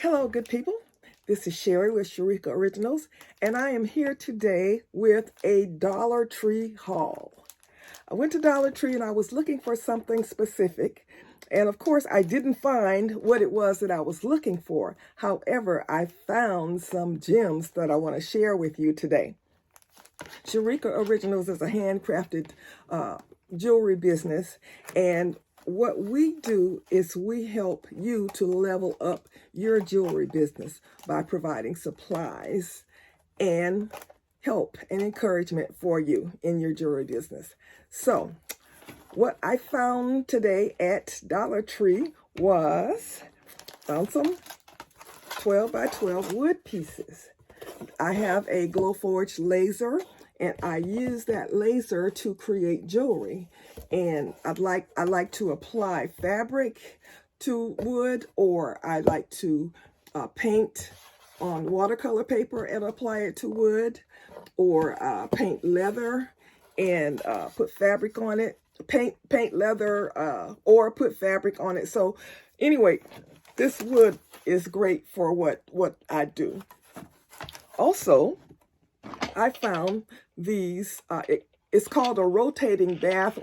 Hello, good people. This is Sherry with Sharika Originals, and I am here today with a Dollar Tree haul. I went to Dollar Tree and I was looking for something specific, and of course I didn't find what it was that I was looking for. However, I found some gems that I want to share with you today. Sharika Originals is a handcrafted jewelry business, and what we do is we help you to level up your jewelry business by providing supplies and help and encouragement for you in your jewelry business. So what I found today at Dollar Tree was found some 12 by 12 wood pieces. I have a Glowforge laser, and I use that laser to create jewelry. And I like to apply fabric to wood, or I like to paint on watercolor paper and apply it to wood, or paint leather and put fabric on it. Paint leather or put fabric on it. So anyway, this wood is great for what I do. Also, I found these, it's called a rotating bath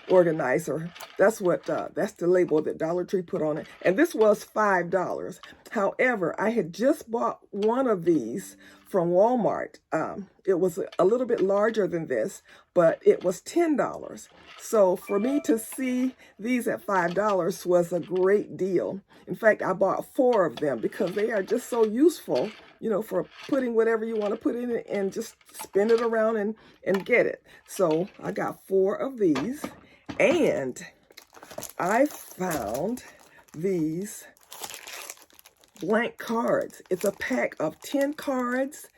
organizer. That's the label that Dollar Tree put on it. And this was $5. However, I had just bought one of these from Walmart. It was a little bit larger than this, but it was $10. So for me to see these at $5 was a great deal. In fact, I bought 4 of them because they are just so useful, you know, for putting whatever you want to put in it and just spin it around and get it. So I got 4 of these, and I found these blank cards. It's a pack of 10 cards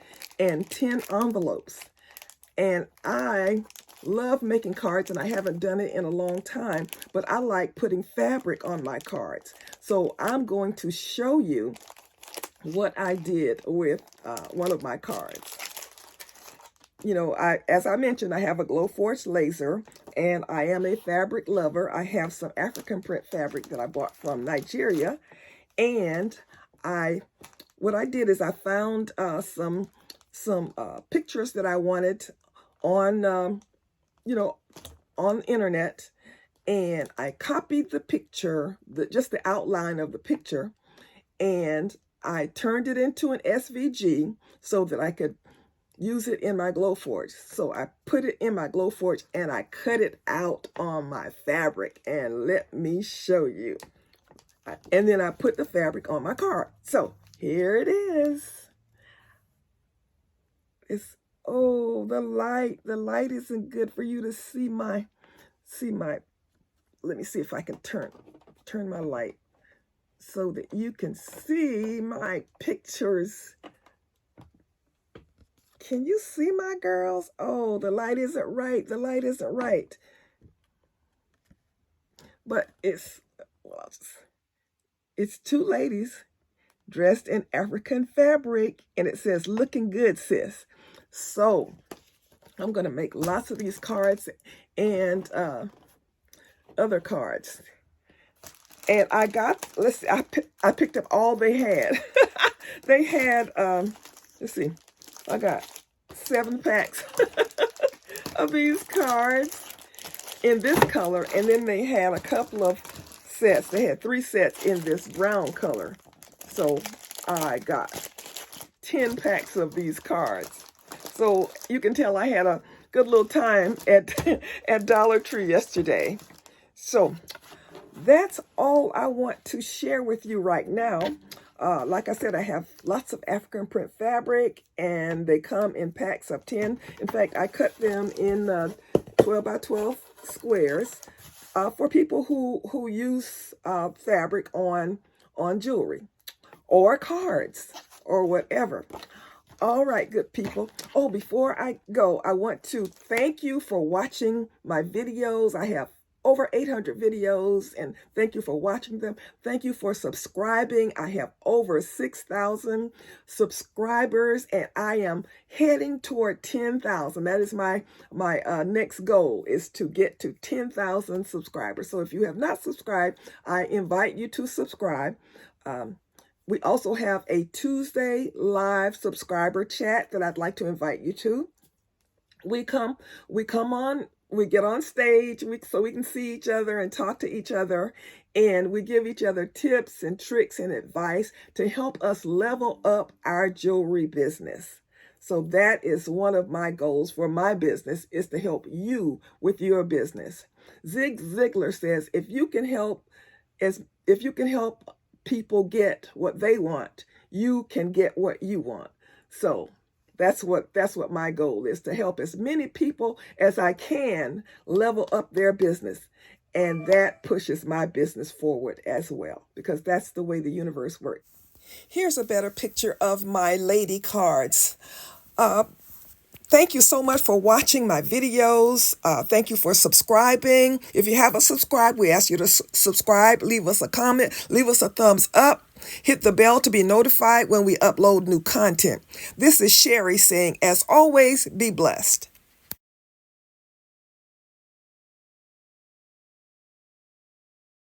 and 10 envelopes. And I love making cards, and I haven't done it in a long time, but I like putting fabric on my cards. So I'm going to show you what I did with one of my cards. You know, as I mentioned, I have a Glowforge laser, and I am a fabric lover. I have some African print fabric that I bought from Nigeria, and what I did is I found some pictures that I wanted on you know, on the internet, and I copied the picture, just the outline of the picture, and I turned it into an SVG so that I could use it in my Glowforge. So I put it in my Glowforge and I cut it out on my fabric, and let me show you. And then I put the fabric on my card. So here it is. Oh, the light isn't good for you to see my, let me see if I can turn my light so that you can see my pictures. Can you see my girls? Oh, the light isn't right. But it's 2 ladies dressed in African fabric, and it says, "Looking good, sis." So I'm going to make lots of these cards and other cards. And I got, let's see, I picked up all they had. They had, let's see, I got 7 packs of these cards in this color. And then they had a couple of sets. They had 3 sets in this brown color. So I got 10 packs of these cards. So you can tell I had a good little time at Dollar Tree yesterday. So that's all I want to share with you right now. Like I said, I have lots of African print fabric, and they come in packs of 10. In fact, I cut them in 12 by 12 squares for people who use fabric on jewelry or cards or whatever. All right, good people. Oh, before I go, I want to thank you for watching my videos. I have over 800 videos, and thank you for watching them. Thank you for subscribing. I have over 6,000 subscribers, and I am heading toward 10,000. That is my next goal, is to get to 10,000 subscribers. So if you have not subscribed, I invite you to subscribe. We also have a Tuesday live subscriber chat that I'd like to invite you to. We come on, we get on stage so we can see each other and talk to each other, and we give each other tips and tricks and advice to help us level up our jewelry business. So that is one of my goals for my business, is to help you with your business. Zig Ziglar says, if you can help people get what they want, you can get what you want. So that's what my goal is, to help as many people as I can level up their business. And that pushes my business forward as well, because that's the way the universe works. Here's a better picture of my lady cards. Thank you so much for watching my videos. Thank you for subscribing. If you haven't subscribed, we ask you to subscribe, leave us a comment, leave us a thumbs up, hit the bell to be notified when we upload new content. This is Sherry saying, as always, be blessed.